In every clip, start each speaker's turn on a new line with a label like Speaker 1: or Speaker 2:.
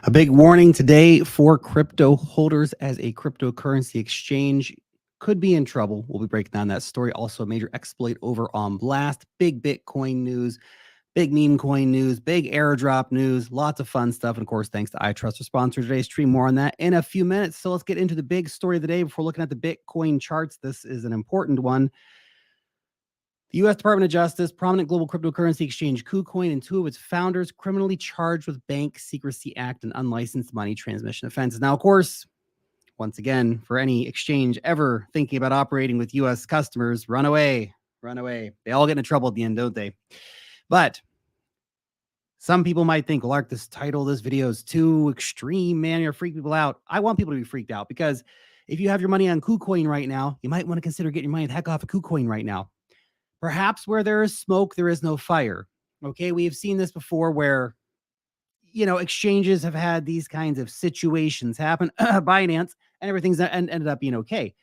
Speaker 1: A big warning today for crypto holders as a cryptocurrency exchange could be in trouble. We'll be breaking down that story. Also, a major exploit over on Blast, big Bitcoin news, big meme coin news, big airdrop news, lots of fun stuff. And of course, thanks to iTrust, our sponsor today's stream. More on that in a few minutes. So let's get into the big story of the day before looking at the Bitcoin charts. This is an important one. The U.S. Department of Justice, prominent global cryptocurrency exchange KuCoin, and two of its founders criminally charged with Bank Secrecy Act and unlicensed money transmission offenses. Now, of course, once again, for any exchange ever thinking about operating with U.S. customers, run away, run away. They all get into trouble at the end, don't they? But some people might think, well, Lark, this title, this video is too extreme, man. You're freaking people out. I want people to be freaked out because if you have your money on KuCoin right now, you might want to consider getting your money the heck off of KuCoin right now. Perhaps where there is smoke, there is no fire. Okay, we have seen this before where, exchanges have had these kinds of situations happen, Binance, and everything's ended up being okay.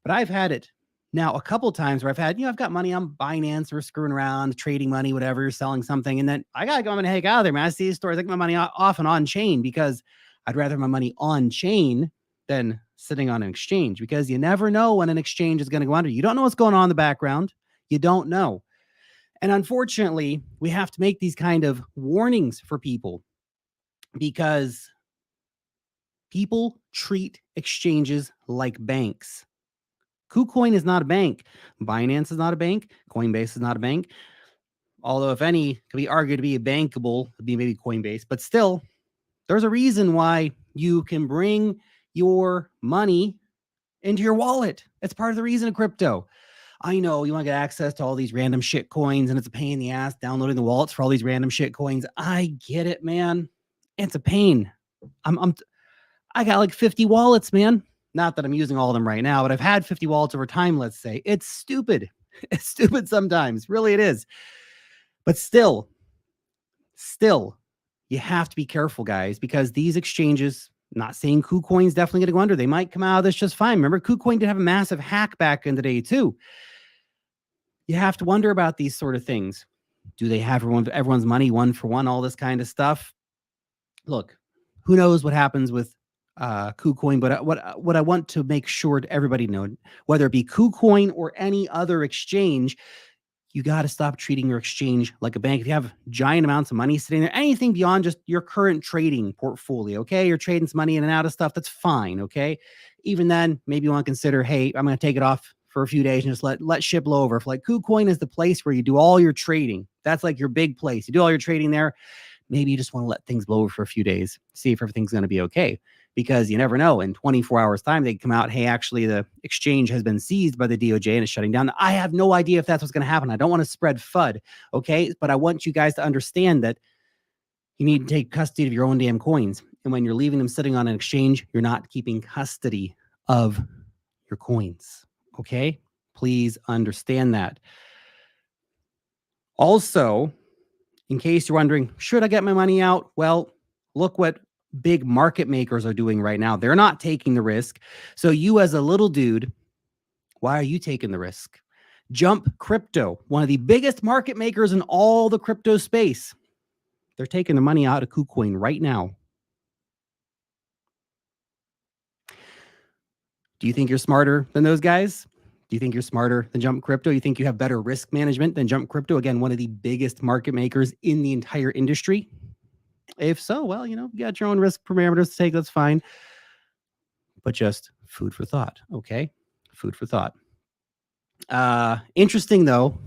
Speaker 1: But I've had it now a couple times where I've had, I've got money on Binance or screwing around, trading money, whatever, you're selling something. And then I got to go and heck out of there, man. I see these stores, I take my money off and on chain because I'd rather have my money on chain than sitting on an exchange because you never know when an exchange is going to go under. You don't know what's going on in the background. You don't know. And unfortunately, we have to make these kind of warnings for people because people treat exchanges like banks. KuCoin is not a bank. Binance is not a bank. Coinbase is not a bank. Although, if any, could be argued to be bankable, it'd be maybe Coinbase. But still, there's a reason why you can bring your money into your wallet. It's part of the reason of crypto. I know you want to get access to all these random shit coins and it's a pain in the ass downloading the wallets for all these random shit coins. I get it, man. It's a pain. I got like 50 wallets, man. Not that I'm using all of them right now, but I've had 50 wallets over time, let's say. It's stupid. It's stupid sometimes. Really, it is. But still, you have to be careful, guys, because these exchanges, not saying KuCoin's definitely going to go under. They might come out of this just fine. Remember, KuCoin did have a massive hack back in the day, too. You have to wonder about these sort of things. Do they have everyone's money one for one, all this kind of stuff? Look, who knows what happens with KuCoin, but what I want to make sure to everybody know, whether it be KuCoin or any other exchange, you got to stop treating your exchange like a bank. If you have giant amounts of money sitting there, anything beyond just your current trading portfolio, okay? You're trading some money in and out of stuff, that's fine, okay? Even then, maybe you want to consider, hey, I'm going to take it off for a few days and just let shit blow over. If like KuCoin is the place where you do all your trading, that's like your big place. You do all your trading there. Maybe you just want to let things blow over for a few days, see if everything's going to be okay. Because you never know. In 24 hours time, they come out, hey, actually the exchange has been seized by the DOJ and is shutting down. I have no idea if that's what's going to happen. I don't want to spread FUD, okay? But I want you guys to understand that you need to take custody of your own damn coins. And when you're leaving them sitting on an exchange, you're not keeping custody of your coins, okay? Please understand that. Also, in case you're wondering, should I get my money out? Well, look what big market makers are doing right now. They're not taking the risk. So you as a little dude, why are you taking the risk? Jump Crypto, one of the biggest market makers in all the crypto space. They're taking the money out of KuCoin right now. Do you think you're smarter than those guys? Do you think you're smarter than Jump Crypto? You think you have better risk management than Jump Crypto? Again, one of the biggest market makers in the entire industry. If so, well, you got your own risk parameters to take. That's fine. But just food for thought. Okay. Food for thought. Interesting though,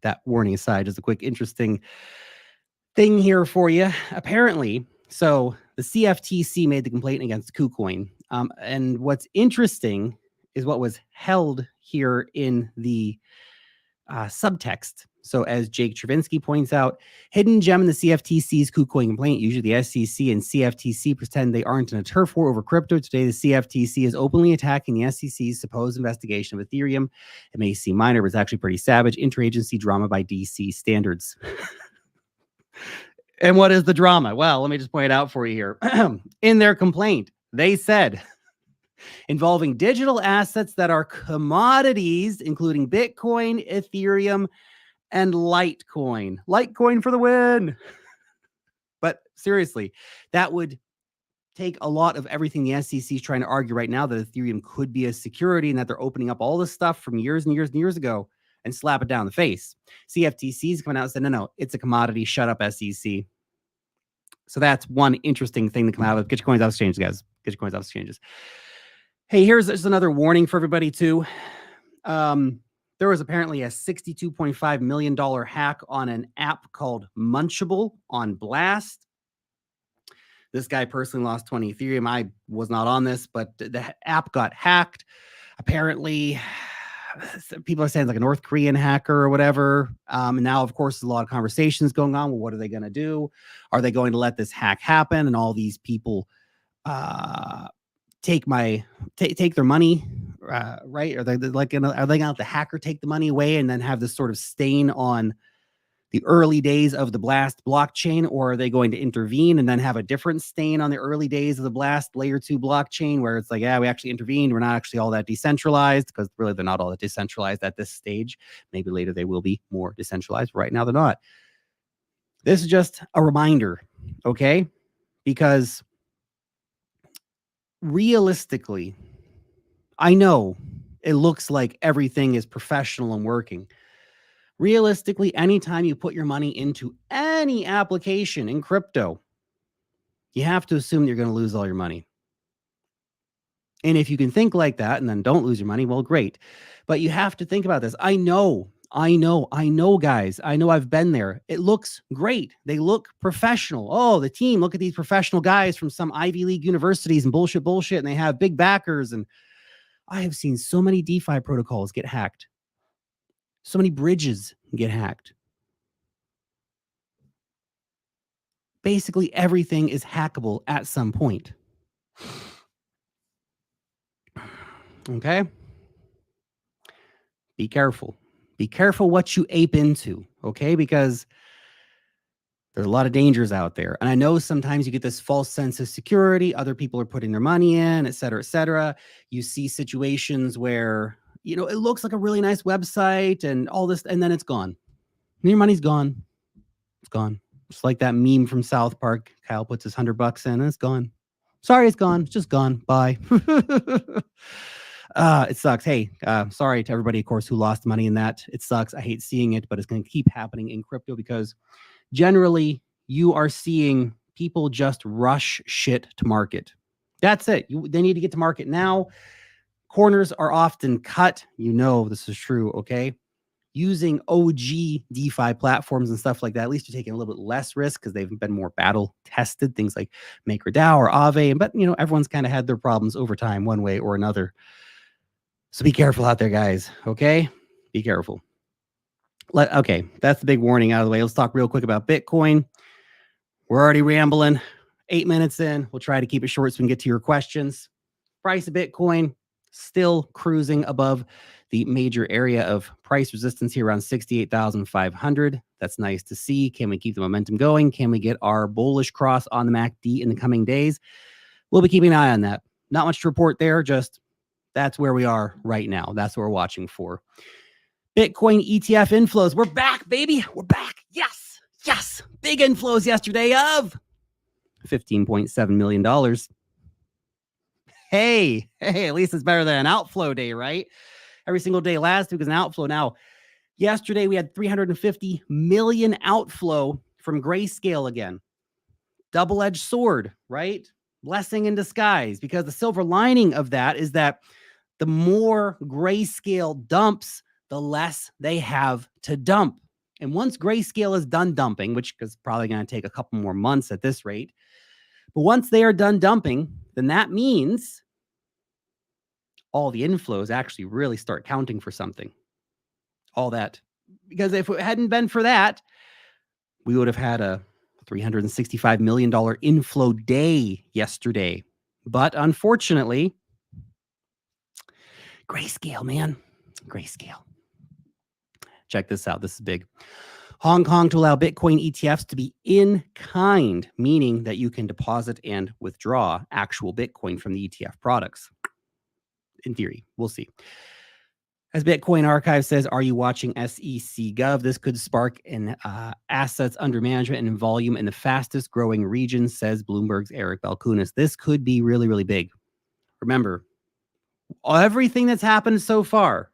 Speaker 1: that warning aside, just a quick interesting thing here for you. Apparently, so the CFTC made the complaint against KuCoin. And what's interesting is what was held here in the subtext. So as Jake Travinsky points out, hidden gem in the CFTC's KuCoin complaint. Usually the SEC and CFTC pretend they aren't in a turf war over crypto. Today, the CFTC is openly attacking the SEC's supposed investigation of Ethereum. It may seem minor, but it's actually pretty savage. Interagency drama by DC standards. And what is the drama? Well, let me just point it out for you here. In their complaint, they said, involving digital assets that are commodities, including Bitcoin, Ethereum, and Litecoin. Litecoin for the win. But seriously, that would take a lot of everything the SEC is trying to argue right now, that Ethereum could be a security and that they're opening up all this stuff from years and years and years ago, and slap it down in the face. CFTC's coming out and said, no, it's a commodity. Shut up, SEC. So that's one interesting thing to come out of. Get your coins off exchanges, guys. Get your coins off exchanges. Hey, here's another warning for everybody too. There was apparently a $62.5 million hack on an app called Munchable on Blast. This guy personally lost 20 Ethereum. I was not on this, but the app got hacked. Apparently, people are saying it's like a North Korean hacker or whatever. And now, of course, there's a lot of conversations going on. Well, what are they going to do? Are they going to let this hack happen? And all these people take their money, right? Are they going to have the hacker take the money away and then have this sort of stain on the early days of the Blast blockchain? Or are they going to intervene and then have a different stain on the early days of the Blast layer 2 blockchain, where it's like, yeah, we actually intervened. We're not actually all that decentralized, because really they're not all that decentralized at this stage. Maybe later they will be more decentralized. Right now they're not. This is just a reminder, okay? Because realistically, I know it looks like everything is professional and working. Realistically, anytime you put your money into any application in crypto, you have to assume you're going to lose all your money. And if you can think like that and then don't lose your money, well, great. But you have to think about this. I know, guys. I know, I've been there. It looks great. They look professional. Oh, the team, look at these professional guys from some Ivy League universities and bullshit. And they have big backers. And I have seen so many DeFi protocols get hacked. So many bridges get hacked. Basically, everything is hackable at some point. Okay? Be careful. Be careful what you ape into, okay? Because there's a lot of dangers out there. And I know sometimes you get this false sense of security. Other people are putting their money in, et cetera, et cetera. You see situations where, it looks like a really nice website and all this, and then it's gone. And your money's gone. It's gone. Just like that meme from South Park. Kyle puts his $100 in and it's gone. Sorry, it's gone. It's just gone. Bye. It sucks. Hey, sorry to everybody, of course, who lost money in that. It sucks. I hate seeing it, but it's going to keep happening in crypto, because generally you are seeing people just rush shit to market. That's it. They need to get to market now. Corners are often cut. This is true, okay? Using OG DeFi platforms and stuff like that, at least you're taking a little bit less risk because they've been more battle tested, things like MakerDAO or Aave. But, everyone's kind of had their problems over time, one way or another. So be careful out there, guys, okay? Be careful. Okay, that's the big warning out of the way. Let's talk real quick about Bitcoin. We're already rambling. 8 minutes in. We'll try to keep it short so we can get to your questions. Price of Bitcoin still cruising above the major area of price resistance here around 68,500. That's nice to see. Can we keep the momentum going? Can we get our bullish cross on the MACD in the coming days? We'll be keeping an eye on that. Not much to report there. Just that's where we are right now. That's what we're watching for. Bitcoin ETF inflows. We're back, baby. We're back. Yes. Yes. Big inflows yesterday of $15.7 million. Hey, at least it's better than an outflow day, right? Every single day last week was an outflow. Now, yesterday we had 350 million outflow from Grayscale again. Double-edged sword, right? Blessing in disguise, because the silver lining of that is that the more Grayscale dumps, the less they have to dump. And once Grayscale is done dumping, which is probably going to take a couple more months at this rate, but once they are done dumping, then that means all the inflows actually really start counting for something. All that. Because if it hadn't been for that, we would have had a $365 million inflow day yesterday. But unfortunately, Grayscale, man. Grayscale. Check this out. This is big. Hong Kong to allow Bitcoin ETFs to be in kind, meaning that you can deposit and withdraw actual Bitcoin from the ETF products. In theory, we'll see. As Bitcoin Archive says, are you watching SEC Gov? This could spark in assets under management and in volume in the fastest growing region, says Bloomberg's Eric Balkunas. This could be really, really big. Remember, everything that's happened so far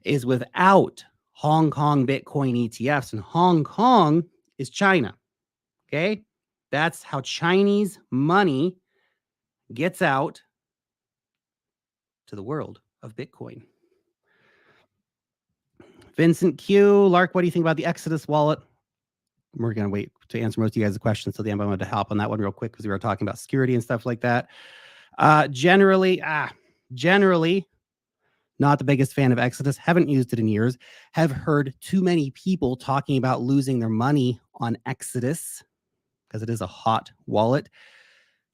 Speaker 1: is without Hong Kong Bitcoin ETFs, and Hong Kong is China. Okay? That's how Chinese money gets out to the world of Bitcoin. Vincent Q, Lark, what do you think about the Exodus wallet? We're going to wait to answer most of you guys' questions till the end. I wanted to hop on that one real quick because we were talking about security and stuff like that. Generally, not the biggest fan of Exodus. Haven't used it in years. Have heard too many people talking about losing their money on Exodus because it is a hot wallet.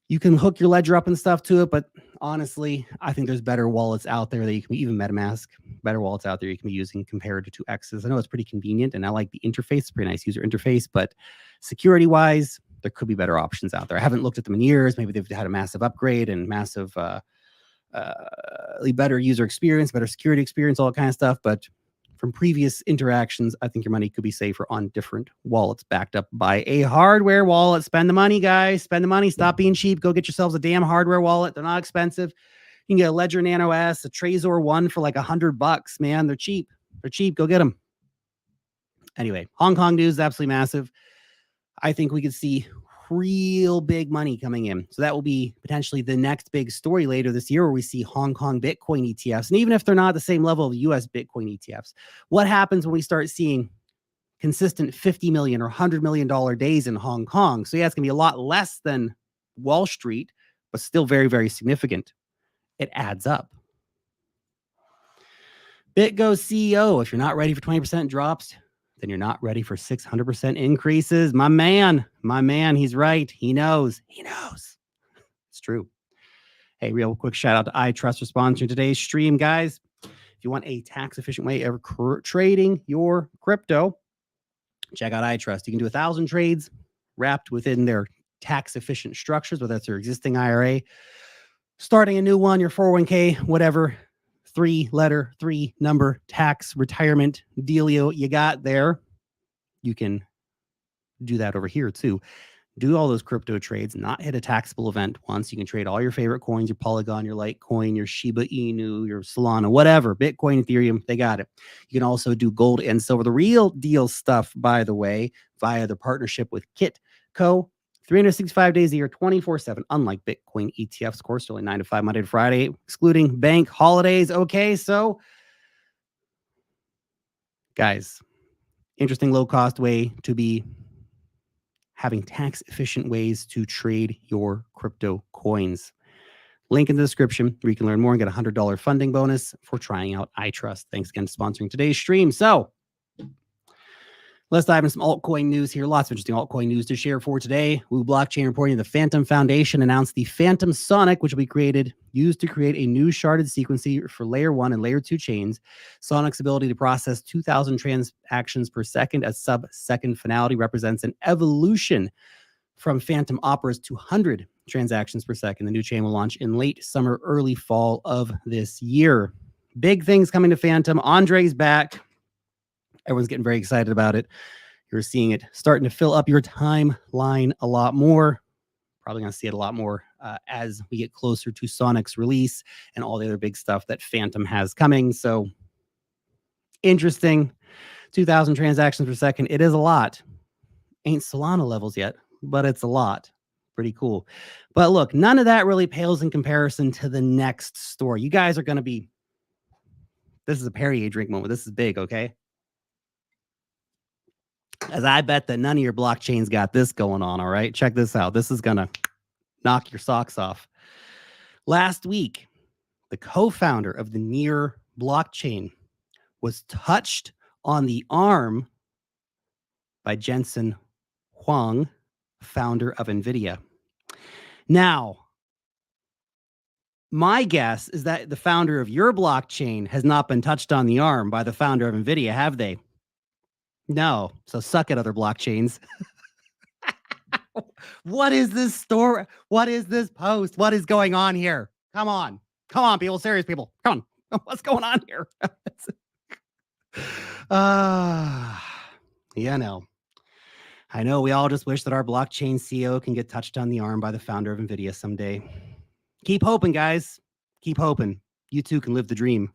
Speaker 1: You can hook your ledger up and stuff to it, but honestly, I think there's better wallets out there that you can be, even MetaMask, better wallets out there you can be using compared to Exodus. I know it's pretty convenient and I like the interface, it's a pretty nice user interface, but security-wise, there could be better options out there. I haven't looked at them in years. Maybe they've had a massive upgrade and massive better user experience, better security experience, all that kind of stuff. But from previous interactions, I think your money could be safer on different wallets backed up by a hardware wallet. Spend the money, guys. Spend the money. Stop being cheap. Go get yourselves a damn hardware wallet. They're not expensive. You can get a Ledger Nano S, a Trezor One for like $100, man. They're cheap. They're cheap. Go get them. Anyway, Hong Kong news is absolutely massive. I think we could see real big money coming in. So that will be potentially the next big story later this year where we see Hong Kong Bitcoin ETFs. And even if they're not the same level of US Bitcoin ETFs, what happens when we start seeing consistent $50 million or $100 million days in Hong Kong? So yeah, it's going to be a lot less than Wall Street, but still very, very significant. It adds up. BitGo CEO, if you're not ready for 20% drops, then you're not ready for 600% increases. My man, he's right. He knows. It's true. Hey, real quick shout out to iTrust for sponsoring today's stream, guys. If you want a tax efficient way of trading your crypto, check out iTrust. You can do 1,000 trades wrapped within their tax efficient structures, whether that's your existing IRA, starting a new one, your 401k, whatever. 3-letter, 3-number tax retirement dealio you got there. You can do that over here too. Do all those crypto trades, not hit a taxable event once. You can trade all your favorite coins, your Polygon, your Litecoin, your Shiba Inu, your Solana, whatever, Bitcoin, Ethereum, they got it. You can also do gold and silver. The real deal stuff, by the way, via their partnership with KuCoin. 365 days a year, 24/7, unlike Bitcoin ETFs, of course, only 9 to 5, Monday to Friday, excluding bank holidays. Okay, so guys, interesting low-cost way to be having tax-efficient ways to trade your crypto coins. Link in the description where you can learn more and get a $100 funding bonus for trying out iTrust. Thanks again for sponsoring today's stream. So let's dive into some altcoin news here. Lots of interesting altcoin news to share for today. Wu Blockchain reporting the Phantom Foundation announced the Phantom Sonic, which will be used to create a new sharded sequencer for layer 1 and layer 2 chains. Sonic's ability to process 2,000 transactions per second at sub-second finality represents an evolution from Phantom Opera's 200 transactions per second. The new chain will launch in late summer, early fall of this year. Big things coming to Phantom. Andre's back. Everyone's getting very excited about it. You're seeing it starting to fill up your timeline a lot more. Probably going to see it a lot more as we get closer to Sonic's release and all the other big stuff that Phantom has coming. So interesting. 2,000 transactions per second. It is a lot. Ain't Solana levels yet, but it's a lot. Pretty cool. But look, none of that really pales in comparison to the next story. You guys are going to be, this is a Perrier drink moment. This is big, okay? As I bet that none of your blockchains got this going on, all right? Check this out. This is going to knock your socks off. Last week, the co-founder of the Near blockchain was touched on the arm by Jensen Huang, founder of NVIDIA. Now, my guess is that the founder of your blockchain has not been touched on the arm by the founder of NVIDIA, have they? No. So suck it, other blockchains. What is this story? What is this post? What is going on here? Come on, people. Serious people. Come on. What's going on here? Yeah, no. I know we all just wish that our blockchain CEO can get touched on the arm by the founder of NVIDIA someday. Keep hoping, guys. Keep hoping. You too can live the dream.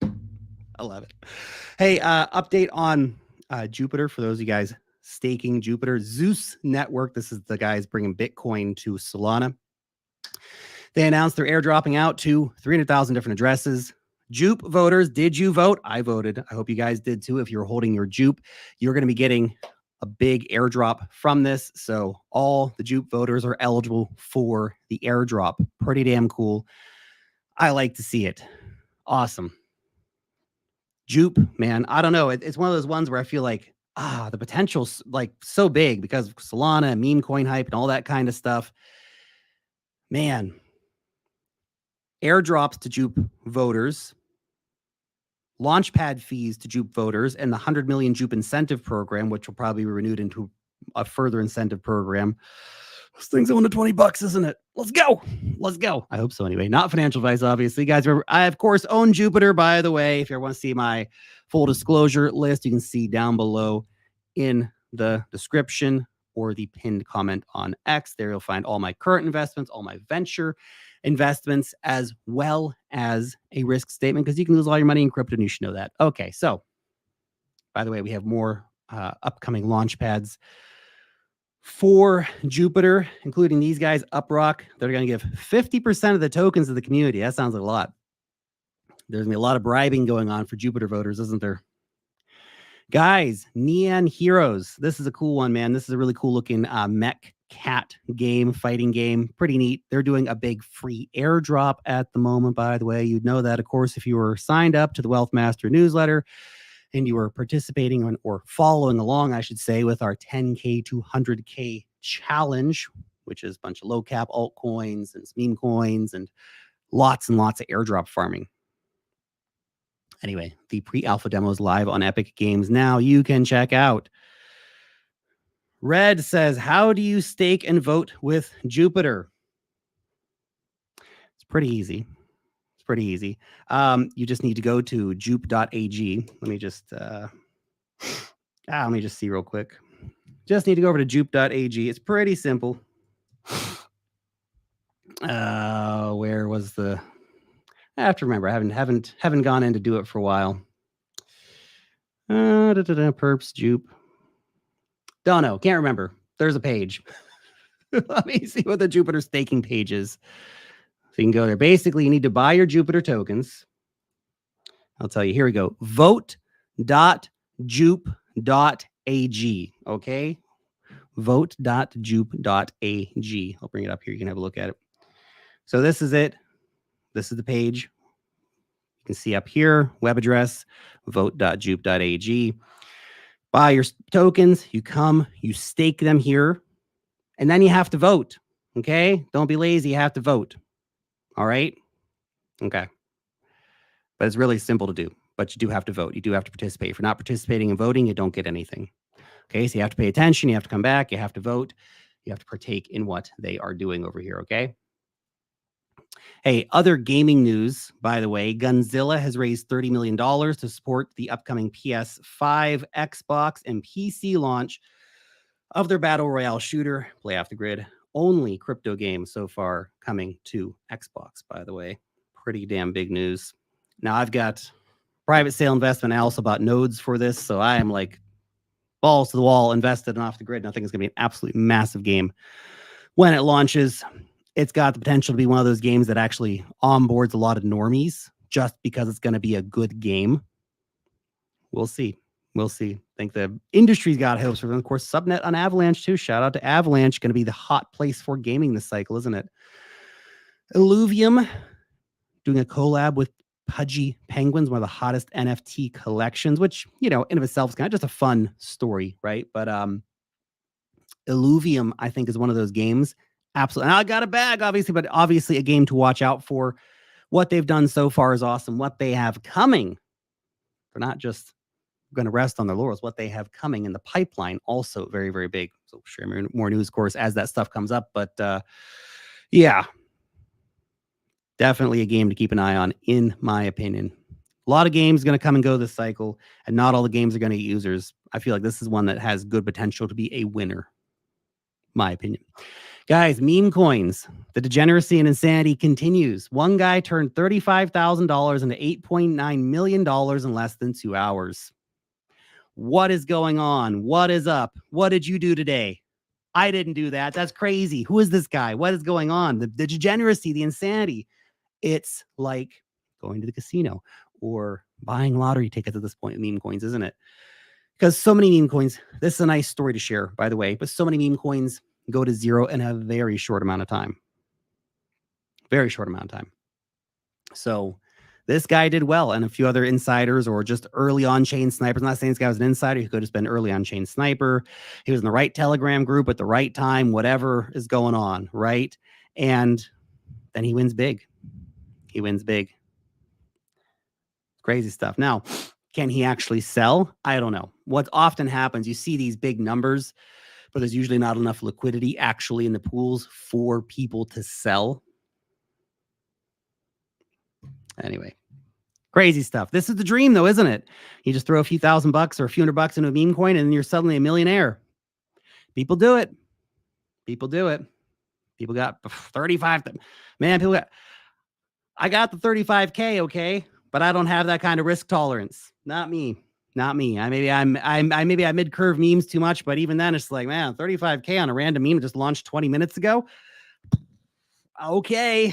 Speaker 1: I love it. Hey, update on Jupiter for those of you guys staking Jupiter. Zeus Network, this is the guys bringing Bitcoin to Solana. They announced they're airdropping out to 300,000 different addresses. Jupe voters, did you vote? I voted. I hope you guys did too. If you're holding your Jupe, you're going to be getting a big airdrop from this. So all the Jupe voters are eligible for the airdrop. Pretty damn cool. I like to see it. Awesome. Jupe, man, I don't know. It's one of those ones where I feel like, the potential's like so big because Solana and meme coin hype and all that kind of stuff. Man, airdrops to Jupe voters, launchpad fees to Jupe voters, and the 100 million Jupe incentive program, which will probably be renewed into a further incentive program. This thing's only $20, isn't it? Let's go. Let's go. I hope so anyway. Not financial advice, obviously. Guys, remember, I, of course, own Jupiter, by the way. If you ever want to see my full disclosure list, you can see down below in the description or the pinned comment on X. There you'll find all my current investments, all my venture investments, as well as a risk statement, because you can lose all your money in crypto and you should know that. Okay, so by the way, we have more upcoming launch pads for Jupiter, including these guys, Uprock. They're going to give 50% of the tokens to the community. That sounds like a lot. There's going to be a lot of bribing going on for Jupiter voters, isn't there? Guys, Neon Heroes. This is a cool one, man. This is a really cool looking mech cat game, fighting game. Pretty neat. They're doing a big free airdrop at the moment, by the way. You'd know that, of course, if you were signed up to the Wealth Master newsletter and you were participating on, or following along, I should say, with our 10K to 100K challenge, which is a bunch of low cap altcoins and meme coins and lots of airdrop farming. Anyway, the pre-alpha demo is live on Epic Games now. You can check out. Red says, how do you stake and vote with Jupiter? It's pretty easy. It's pretty easy. You just need to go to jupe.ag. Let me just see real quick. Just need to go over to jupe.ag. It's pretty simple. Where was the... I have to remember. I haven't gone in to do it for a while. Perps, Jupe. Don't know. Can't remember. There's a page. Let me see what the Jupiter staking page is. So you can go there. Basically, you need to buy your Jupiter tokens. I'll tell you. Here we go. Vote.jupe.ag. Okay. Vote.jupe.ag. I'll bring it up here. You can have a look at it. So this is it. This is the page. You can see up here, web address, vote.jupe.ag. Buy your tokens. You come, you stake them here, and then you have to vote. Okay? Don't be lazy. You have to vote. All right? Okay. But it's really simple to do. But you do have to vote. You do have to participate. If you're not participating and voting, you don't get anything. Okay? So you have to pay attention. You have to come back. You have to vote. You have to partake in what they are doing over here. Okay? Hey, other gaming news, by the way, Gunzilla has raised $30 million to support the upcoming PS5, Xbox, and PC launch of their Battle Royale shooter, Play Off the Grid. Only crypto game so far coming to Xbox, by the way. Pretty damn big news. Now, I've got private sale investment. I also bought nodes for this, so I am like balls to the wall, invested in Off the Grid, and I think it's going to be an absolutely massive game when it launches. It's got the potential to be one of those games that actually onboards a lot of normies just because it's going to be a good game. We'll see. We'll see. I think the industry's got hopes for them. Of course, Subnet on Avalanche, too. Shout out to Avalanche. Going to be the hot place for gaming this cycle, isn't it? Illuvium doing a collab with Pudgy Penguins, one of the hottest NFT collections, which, you know, in of itself is kind of just a fun story, right? But Illuvium, I think, is one of those games. Absolutely. And I got a bag, obviously, but obviously a game to watch out for. What they've done so far is awesome. What they have coming, they're not just going to rest on their laurels. What they have coming in the pipeline, also very, very big. So share more news, of course, as that stuff comes up. But yeah, Definitely a game to keep an eye on, in my opinion. A lot of games going to come and go this cycle, and not all the games are going to get users. I feel like this is one that has good potential to be a winner, my opinion. Guys, meme coins. The degeneracy and insanity continues. One guy turned $35,000 into $8.9 million in less than 2 hours. What is going on? What is up? What did you do today? I didn't do that. That's crazy. Who is this guy? What is going on? The degeneracy, the insanity. It's like going to the casino or buying lottery tickets at this point in meme coins, isn't it? Because so many meme coins, this is a nice story to share, by the way, but so many meme coins go to zero in a very short amount of time. Very short amount of time. So this guy did well, and a few other insiders or just early on-chain snipers. I'm not saying this guy was an insider. He could have been early on-chain sniper. He was in the right Telegram group at the right time, whatever is going on, right? And then he wins big. He wins big. Crazy stuff. Now, can he actually sell? I don't know. What often happens, you see these big numbers, but there's usually not enough liquidity actually in the pools for people to sell. Anyway, crazy stuff. This is the dream, though, isn't it? You just throw a few $1,000 or a few $100 into a meme coin, and you're suddenly a millionaire. People do it. People do it. People got 35. Man, people got. I got the 35K, okay, but I don't have that kind of risk tolerance. Not me. Not me. I maybe I mid-curve memes too much, but even then, it's like, man, 35K on a random meme just launched 20 minutes ago. Okay,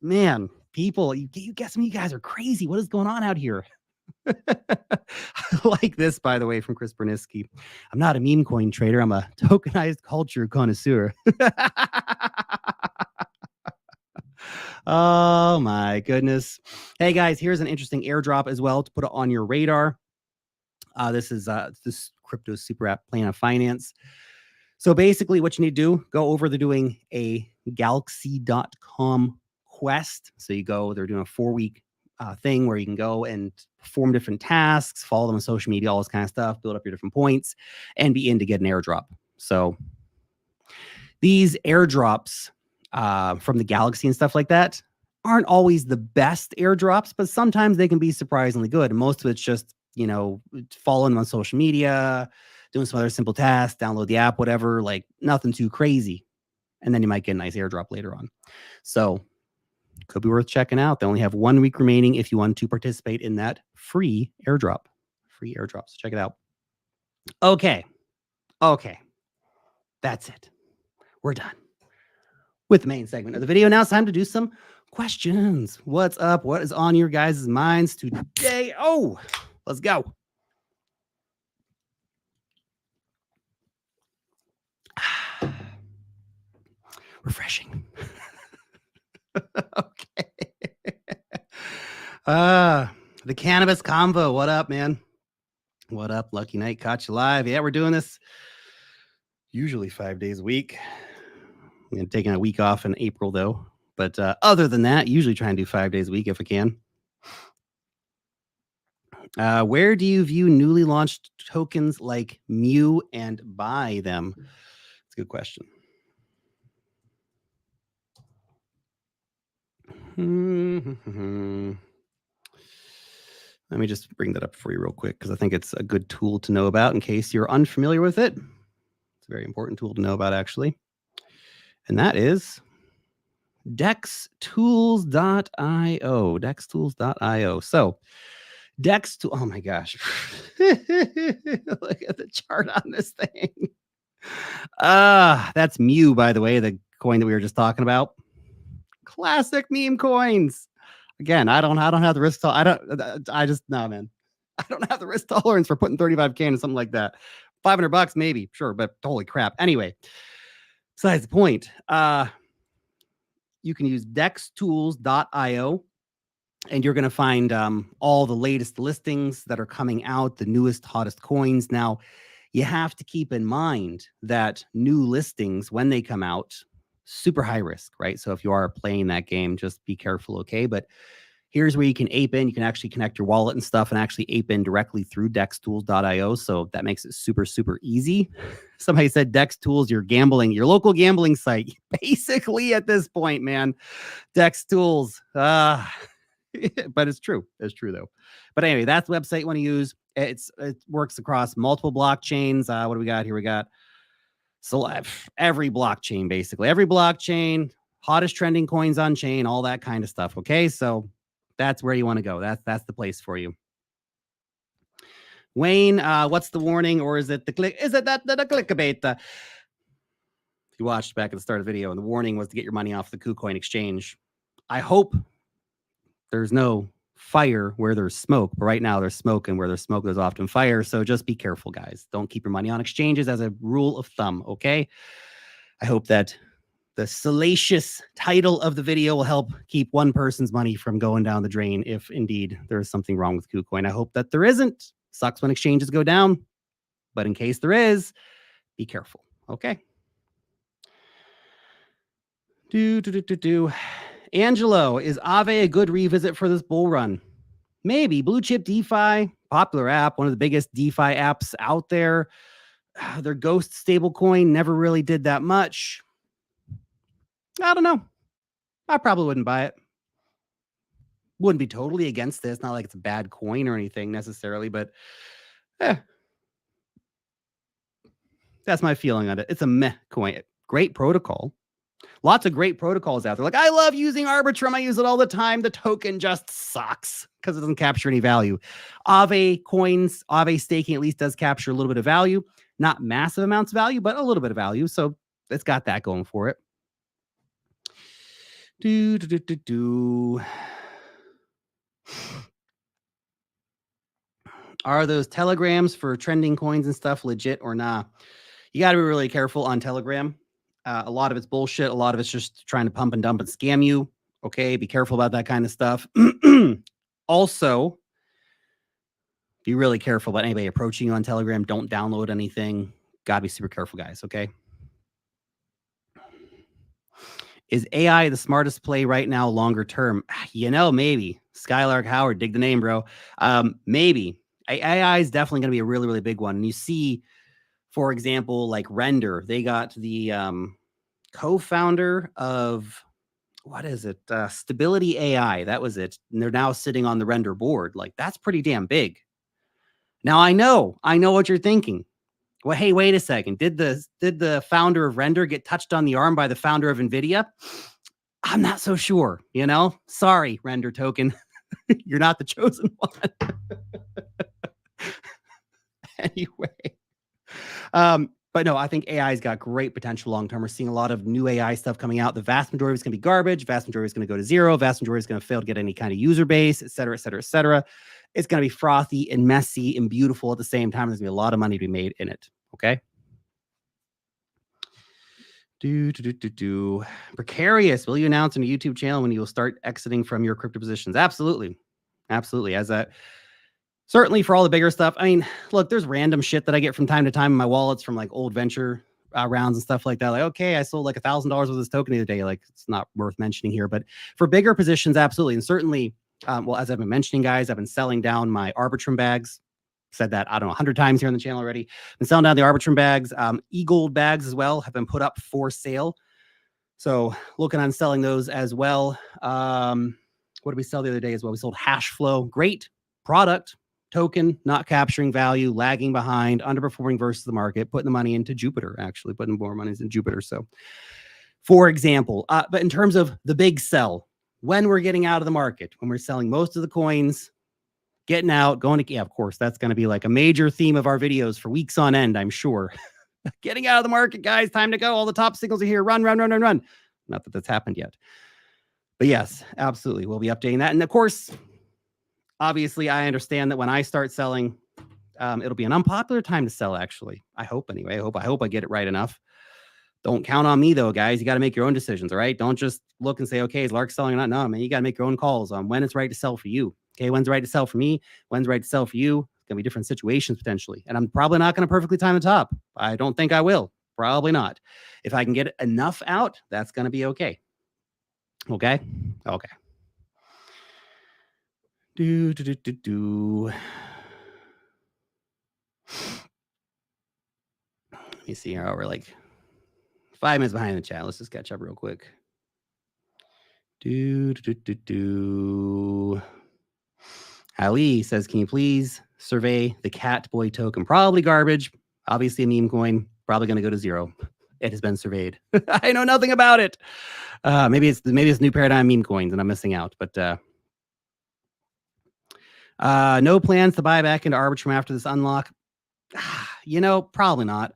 Speaker 1: man. People, you guess me, you guys are crazy. What is going on out here? I like this, by the way, from Chris Berniski. I'm not a meme coin trader. I'm a tokenized culture connoisseur. Oh my goodness. Hey guys, here's an interesting airdrop as well to put it on your radar. This is this crypto super app, Plena Finance. So basically what you need to do, go over, they're doing a galaxy.com quest. So you go, they're doing a 4-week thing where you can go and perform different tasks, follow them on social media, all this kind of stuff, build up your different points, and be in to get an airdrop. So these airdrops from the Galaxy and stuff like that aren't always the best airdrops, but sometimes they can be surprisingly good. And most of it's just, you know, following them on social media, doing some other simple tasks, download the app, whatever, like nothing too crazy. And then you might get a nice airdrop later on. So could be worth checking out. They only have 1 week remaining if you want to participate in that free airdrop. Free airdrops. Check it out. Okay. That's it. We're done with the main segment of the video. Now it's time to do some questions. What's up? What is on your guys' minds today? Oh, let's go. Refreshing. Okay. The cannabis convo. What up, man? What up? Lucky night caught you live. Yeah, we're doing this usually 5 days a week. I'm taking a week off in April though. But other than that, usually try and do 5 days a week if I can. Where do you view newly launched tokens like Mew and buy them? That's a good question. Let me just bring that up for you real quick because I think it's a good tool to know about in case you're unfamiliar with it. It's a very important tool to know about, actually. And that is dextools.io. Dextools.io. So, oh my gosh. Look at the chart on this thing. That's Mew, by the way, the coin that we were just talking about. Classic meme coins. Again, I don't have the risk. I don't have the risk tolerance for putting 35K into something like that. $500 maybe, sure, but holy crap. Anyway, besides the point, you can use dextools.io and you're going to find all the latest listings that are coming out, the newest, hottest coins. Now, you have to keep in mind that new listings, when they come out, super high risk, right? So if you are playing that game, just be careful, okay? But Here's where you can ape in. You can actually connect your wallet and stuff and actually ape in directly through dextools.io. So that makes it super, super easy. Somebody said Dex Tools, your local gambling site. Basically at this point, man, Dex Tools. But it's true. It's true though. But anyway, that's the website you want to use. It works across multiple blockchains. What do we got here? We got every blockchain, basically. Every blockchain, hottest trending coins on chain, all that kind of stuff. Okay, so that's where you want to go. That's the place for you. Wayne, what's the warning, or is it the click? Is it the clickbait? If you watched back at the start of the video, and the warning was to get your money off the KuCoin exchange. I hope there's no fire where there's smoke, but right now there's smoke, and where there's smoke, there's often fire. So just be careful, guys. Don't keep your money on exchanges as a rule of thumb. Okay. I hope that the salacious title of the video will help keep one person's money from going down the drain if indeed there is something wrong with KuCoin. I hope that there isn't. Sucks when exchanges go down, but in case there is, be careful. Okay. Angelo, is Aave a good revisit for this bull run? Maybe. Blue Chip DeFi, popular app, one of the biggest DeFi apps out there. Their Ghost stablecoin never really did that much. I don't know. I probably wouldn't buy it. Wouldn't be totally against this. Not like it's a bad coin or anything necessarily, but that's my feeling on it. It's a meh coin. Great protocol. Lots of great protocols out there. Like, I love using Arbitrum. I use it all the time. The token just sucks because it doesn't capture any value. Aave coins, Aave staking at least does capture a little bit of value. Not massive amounts of value, but a little bit of value. So it's got that going for it. Are those telegrams for trending coins and stuff legit or not? You got to be really careful on Telegram. A lot of it's bullshit. A lot of it's just trying to pump and dump and scam you. Okay, be careful about that kind of stuff. Also, be really careful about anybody approaching you on Telegram. Don't download anything. Got to be super careful, guys. Okay. Is AI the smartest play right now, longer term? Maybe. Skylark Howard, dig the name, bro. Maybe. AI is definitely going to be a really, really big one. And you see, for example, like Render, they got the co-founder of, what is it? Stability AI. That was it. And they're now sitting on the Render board. Like, that's pretty damn big. Now, I know what you're thinking. Well, hey, wait a second. Did the founder of Render get touched on the arm by the founder of NVIDIA? I'm not so sure, Sorry, Render token. You're not the chosen one. Anyway. But no, I think AI's got great potential long term. We're seeing a lot of new AI stuff coming out. The vast majority is going to be garbage. Vast majority is going to go to zero. Vast majority is going to fail to get any kind of user base, et cetera, et cetera, et cetera. It's going to be frothy and messy and beautiful at the same time. There's going to be a lot of money to be made in it. Okay. Precarious. Will you announce on a YouTube channel when you will start exiting from your crypto positions? Absolutely. As a certainly for all the bigger stuff. I mean, look, there's random shit that I get from time to time in my wallets from like old venture rounds and stuff like that. Like, okay, I sold like $1,000 worth of this token the other day. Like, it's not worth mentioning here, but for bigger positions, absolutely. And certainly, as I've been mentioning, guys, I've been selling down my Arbitrum bags. Said that, I don't know, 100 times here on the channel already. Been selling down the Arbitrum bags. E-gold bags as well have been put up for sale. So looking on selling those as well. What did we sell the other day as well? We sold hash flow. Great product. Token not capturing value, lagging behind, underperforming versus the market, putting the money into Jupiter, actually putting more money into Jupiter. So for example, but in terms of the big sell, when we're getting out of the market, when we're selling most of the coins, getting out, going to, of course, that's going to be like a major theme of our videos for weeks on end, I'm sure. Getting out of the market, guys, time to go. All the top signals are here. Run. Not that that's happened yet. But yes, absolutely. We'll be updating that. And of course, obviously, I understand that when I start selling, it'll be an unpopular time to sell, actually. I hope anyway. I hope I get it right enough. Don't count on me, though, guys. You got to make your own decisions, all right? Don't just look and say, okay, is Lark selling or not? No, man, you got to make your own calls on when it's right to sell for you. Okay, when's right to sell for me? When's right to sell for you? It's going to be different situations, potentially. And I'm probably not going to perfectly time the top. I don't think I will. Probably not. If I can get enough out, that's going to be okay. Okay? Okay. Do, do, do, do, do. Let me see here. We're like 5 minutes behind the chat. Let's just catch up real quick. Do, do, do, do, do. Ali says, can you please survey the cat boy token? Probably garbage. Obviously a meme coin. Probably going to go to zero. It has been surveyed. I know nothing about it. Maybe it's new paradigm meme coins and I'm missing out. But no plans to buy back into Arbitrum after this unlock. Probably not.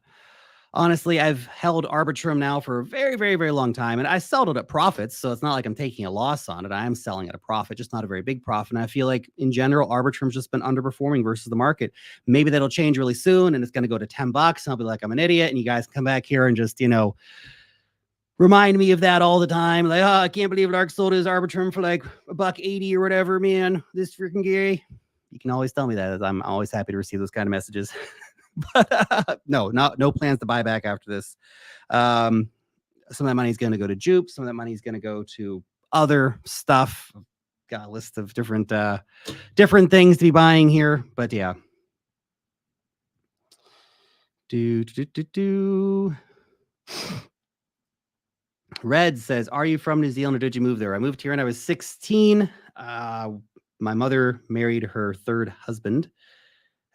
Speaker 1: Honestly, I've held Arbitrum now for a very, very, very long time, and I sold it at profits, so it's not like I'm taking a loss on it. I am selling at a profit, just not a very big profit. And I feel like, in general, Arbitrum's just been underperforming versus the market. Maybe that'll change really soon, and it's going to go to $10, and I'll be like, I'm an idiot, and you guys come back here and just, remind me of that all the time. Like, I can't believe Lark sold his Arbitrum for like $1.80 or whatever, man. This freaking Gary. You can always tell me that. I'm always happy to receive those kind of messages. But no plans to buy back after this. Some of that money is going to go to Jupe. Some of that money is going to go to other stuff. Got a list of different things to be buying here. But yeah. Red says, are you from New Zealand or did you move there? I moved here when I was 16. My mother married her third husband,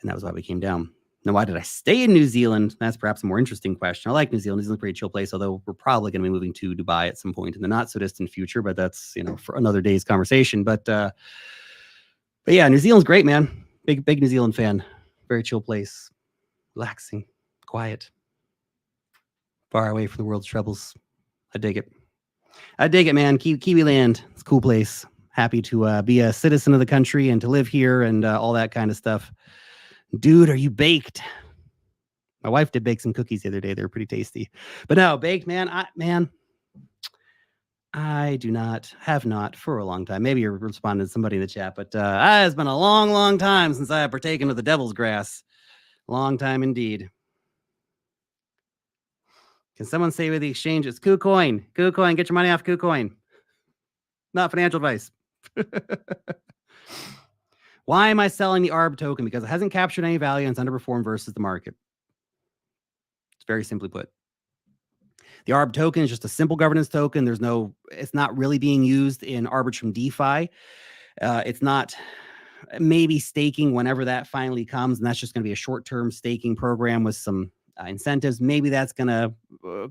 Speaker 1: and that was why we came down. Now, why did I stay in New Zealand? That's perhaps a more interesting question. I like New Zealand. New Zealand's a pretty chill place, although we're probably going to be moving to Dubai at some point in the not so distant future, but that's, for another day's conversation. But yeah, New Zealand's great, man. Big New Zealand fan. Very chill place. Relaxing, quiet, far away from the world's troubles. I dig it, man. Kiwi land. It's a cool place. Happy to be a citizen of the country and to live here and all that kind of stuff. Dude, are you baked? My wife did bake some cookies the other day. They're pretty tasty. But no, baked, man. I have not for a long time. Maybe you're responding to somebody in the chat, but it's been a long, long time since I have partaken of the devil's grass. Long time indeed. Can someone say with the exchange, it's KuCoin. KuCoin, get your money off KuCoin. Not financial advice. Why am I selling the ARB token? Because it hasn't captured any value and it's underperformed versus the market. It's very simply put. The ARB token is just a simple governance token. It's not really being used in Arbitrum DeFi. It's not maybe staking whenever that finally comes, and that's just going to be a short-term staking program with some incentives. Maybe that's going to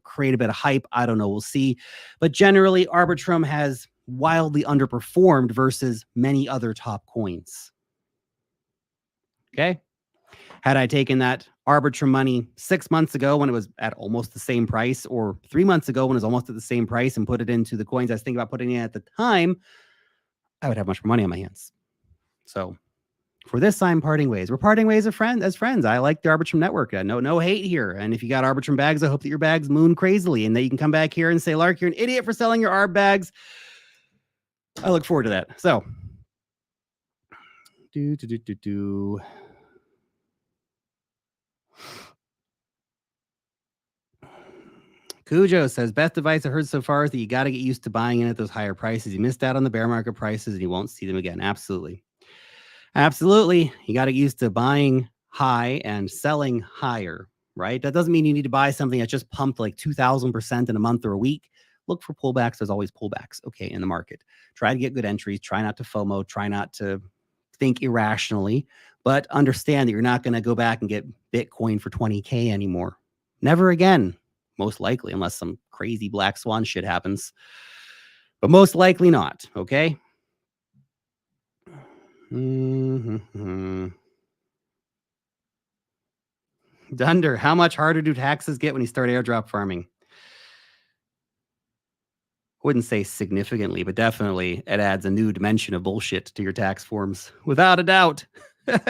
Speaker 1: create a bit of hype. I don't know. We'll see. But generally, Arbitrum has wildly underperformed versus many other top coins. Okay. Had I taken that Arbitrum money 6 months ago when it was at almost the same price, or 3 months ago when it was almost at the same price, and put it into the coins I was thinking about putting in at the time, I would have much more money on my hands. So for this, I'm parting ways. We're parting ways as friends. I like the Arbitrum network. No hate here. And if you got Arbitrum bags, I hope that your bags moon crazily and that you can come back here and say, Lark, you're an idiot for selling your ARB bags. I look forward to that. So Cujo says, best advice I heard so far is that you got to get used to buying in at those higher prices. You missed out on the bear market prices and you won't see them again. Absolutely. You got to get used to buying high and selling higher, right? That doesn't mean you need to buy something that just pumped like 2,000% in a month or a week. Look for pullbacks. There's always pullbacks, okay, in the market. Try to get good entries. Try not to FOMO. Try not to think irrationally, but understand that you're not going to go back and get Bitcoin for 20K anymore. Never again. Most likely, unless some crazy black swan shit happens. But most likely not, okay? Dunder, how much harder do taxes get when you start airdrop farming? Wouldn't say significantly, but definitely it adds a new dimension of bullshit to your tax forms. Without a doubt. What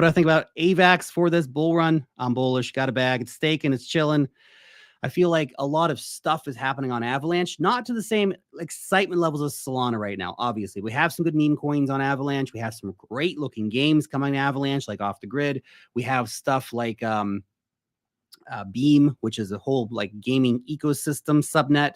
Speaker 1: do I think about AVAX for this bull run? I'm bullish. Got a bag. It's staking. It's chilling. I feel like a lot of stuff is happening on Avalanche, not to the same excitement levels as Solana right now. Obviously, we have some good meme coins on Avalanche. We have some great looking games coming to Avalanche, like Off the Grid. We have stuff like Beam, which is a whole like gaming ecosystem subnet.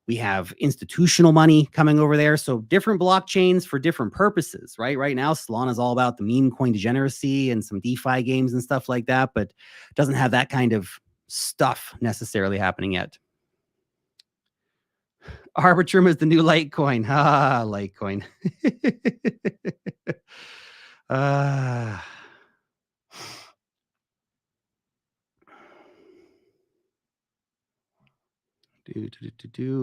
Speaker 1: We have institutional money coming over there. So different blockchains for different purposes, right? Right now, Solana is all about the meme coin degeneracy and some DeFi games and stuff like that, but doesn't have that kind of stuff necessarily happening yet. Arbitrum is the new Litecoin. Ah, Litecoin. uh,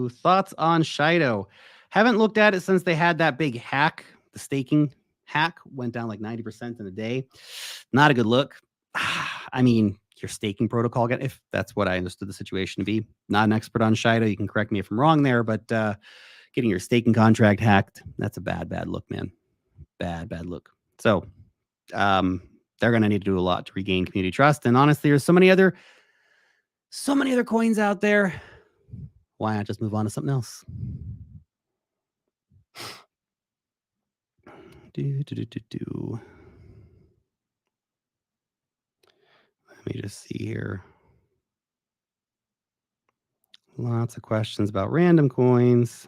Speaker 1: Thoughts on Shido? Haven't looked at it since they had that big hack. The staking hack went down like 90% in a day. Not a good look. I mean, your staking protocol, if that's what I understood the situation to be. Not an expert on Shido. You can correct me if I'm wrong there, but getting your staking contract hacked, that's a bad look, man. Bad look. So they're going to need to do a lot to regain community trust. And honestly, there's so many other coins out there. Why not just move on to something else? Let me just see here. Lots of questions about random coins.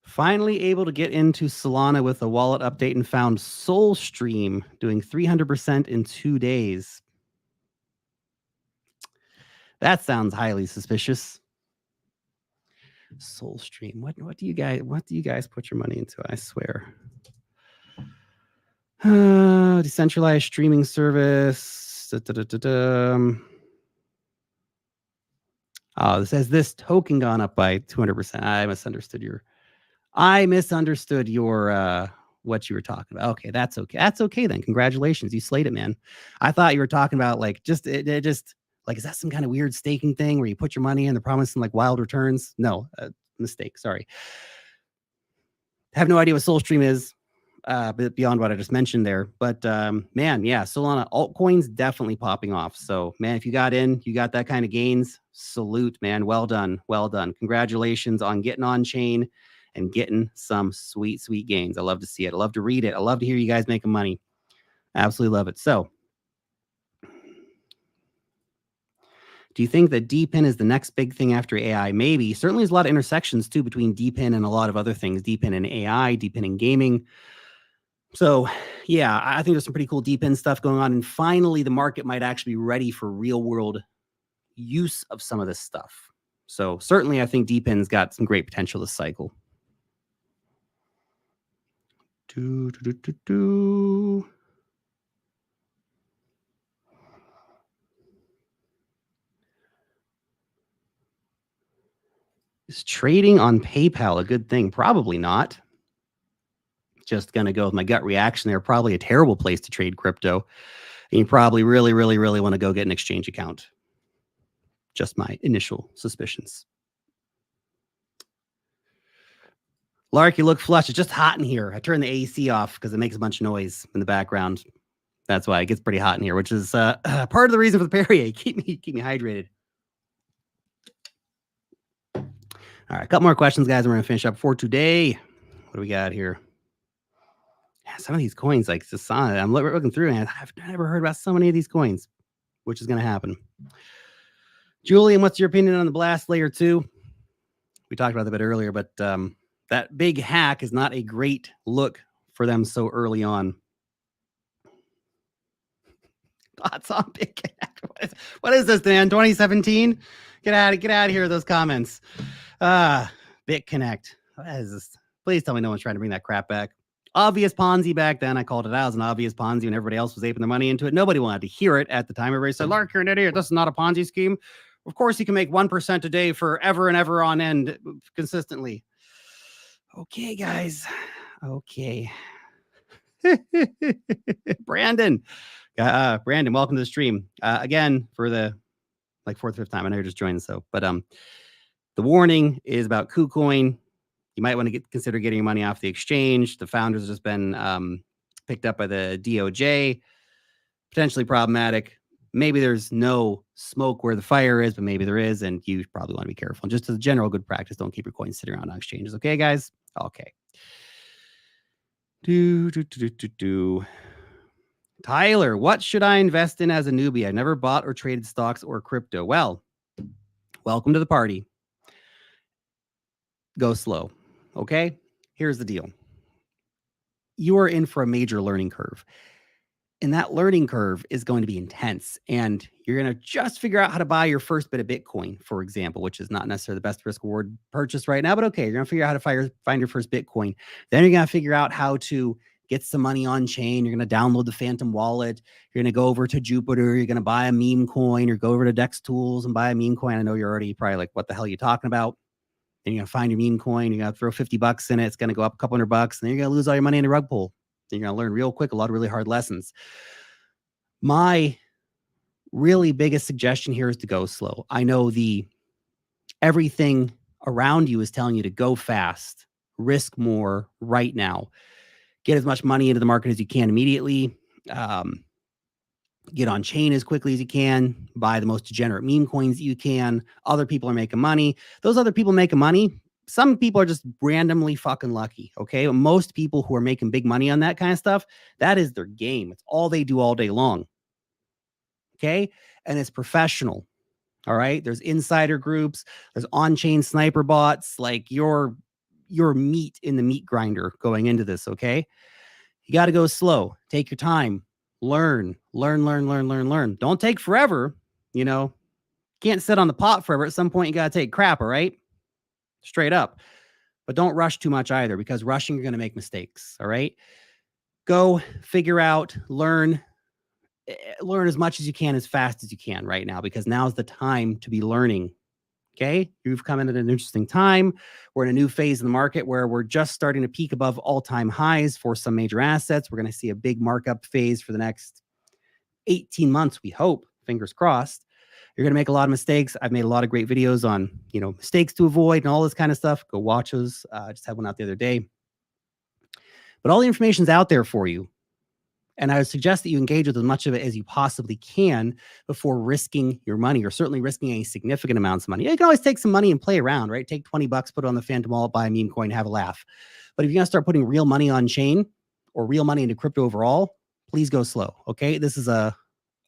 Speaker 1: Finally able to get into Solana with a wallet update and found SoulStream doing 300% in 2 days. That sounds highly suspicious. SoulStream. What do you guys put your money into? I swear. Decentralized streaming service. Oh, it says this token gone up by 200%. I misunderstood your what you were talking about. Okay, that's okay. That's okay then. Congratulations, you slayed it, man. I thought you were talking about like just like, is that some kind of weird staking thing where you put your money in, they're promising like wild returns? No, mistake. Sorry. I have no idea what SoulStream is, but beyond what I just mentioned there. But man, yeah, Solana altcoins definitely popping off. So man, if you got that kind of gains, salute, man. Well done. Congratulations on getting on chain and getting some sweet gains. I love to see it. I love to read it. I love to hear you guys making money. Absolutely love it. So do you think that DePIN is the next big thing after AI? Maybe. Certainly there's a lot of intersections too between DePIN and a lot of other things. DePIN and AI, DePIN and gaming. So yeah, I think there's some pretty cool DePIN stuff going on. And finally, the market might actually be ready for real world use of some of this stuff. So certainly I think DePIN's got some great potential this cycle. Is trading on PayPal a good thing? Probably not. Just going to go with my gut reaction there. Probably a terrible place to trade crypto. And you probably really want to go get an exchange account. Just my initial suspicions. Lark, you look flush. It's just hot in here. I turned the AC off because it makes a bunch of noise in the background. That's why it gets pretty hot in here, which is part of the reason for the Perrier. Keep me hydrated. All right, a couple more questions, guys. We're going to finish up for today. What do we got here? Yeah, some of these coins, like Sasana, I'm looking through and I've never heard about so many of these coins, which is going to happen. Julian, what's your opinion on the Blast Layer 2? We talked about that a bit earlier, but that big hack is not a great look for them so early on. Thoughts on Big Connect? What is this, man? 2017? Get out of here with those comments. BitConnect. What is this? Please tell me no one's trying to bring that crap back. Obvious Ponzi back then. I called it out as an obvious Ponzi when everybody else was aping their money into it. Nobody wanted to hear it at the time. Everybody said, Lark, you're an idiot. This is not a Ponzi scheme. Of course, you can make 1% a day forever and ever on end consistently. Okay, guys. Okay. Brandon, welcome to the stream. Again, for the fourth or fifth time. I know you're just joining, but the warning is about KuCoin. You might want to consider getting your money off the exchange. The founders have just been picked up by the DOJ. Potentially problematic. Maybe there's no smoke where the fire is, but maybe there is, and you probably want to be careful. And just as a general good practice, don't keep your coins sitting around on exchanges. Okay, guys? Okay. Tyler, what should I invest in as a newbie? I've never bought or traded stocks or crypto. Well, welcome to the party. Go slow. Okay? Here's the deal. You are in for a major learning curve. And that learning curve is going to be intense. And you're going to just figure out how to buy your first bit of Bitcoin, for example, which is not necessarily the best risk reward purchase right now, but okay, you're going to figure out how to find your first Bitcoin. Then you're going to figure out how to get some money on chain. You're going to download the Phantom wallet. You're going to go over to Jupiter. You're going to buy a meme coin or go over to Dex Tools and buy a meme coin. I know you're already probably like, what the hell are you talking about? And you're going to find your meme coin. You're going to throw $50 in it. It's going to go up a couple $100. And then you're going to lose all your money in the rug pull. You're going to learn real quick a lot of really hard lessons. My really biggest suggestion here is to go slow. I know everything around you is telling you to go fast, risk more right now, get as much money into the market as you can immediately, get on chain as quickly as you can, buy the most degenerate meme coins that you can. Other people are making money. Those other people making money, some people are just randomly fucking lucky, okay? But most people who are making big money on that kind of stuff, that is their game. It's all they do all day long. Okay. And it's professional. All right. There's insider groups, there's on-chain sniper bots, like your meat in the meat grinder going into this. Okay. You got to go slow. Take your time. Learn. Don't take forever. You know, can't sit on the pot forever. At some point, you got to take crap. All right. Straight up. But don't rush too much either, because rushing, you're going to make mistakes. All right. Go figure out, learn as much as you can, as fast as you can right now, because now's the time to be learning. Okay. You've come in at an interesting time. We're in a new phase in the market where we're just starting to peak above all-time highs for some major assets. We're going to see a big markup phase for the next 18 months. We hope, fingers crossed. You're going to make a lot of mistakes. I've made a lot of great videos on, mistakes to avoid and all this kind of stuff. Go watch those. I just had one out the other day, but all the information's out there for you. And I would suggest that you engage with as much of it as you possibly can before risking your money, or certainly risking any significant amounts of money. You can always take some money and play around, right? Take $20, put it on the Phantom wallet, buy a meme coin, have a laugh. But if you're going to start putting real money on chain or real money into crypto overall, please go slow. Okay. This is a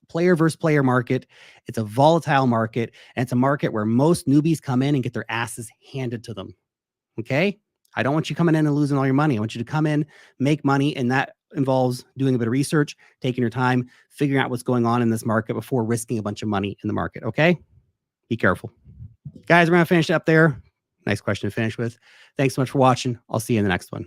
Speaker 1: player versus player market. It's a volatile market, and it's a market where most newbies come in and get their asses handed to them. Okay. I don't want you coming in and losing all your money. I want you to come in, make money, and that involves doing a bit of research, taking your time, figuring out what's going on in this market before risking a bunch of money in the market. Okay. Be careful. Guys, we're going to finish up there. Nice question to finish with. Thanks so much for watching. I'll see you in the next one.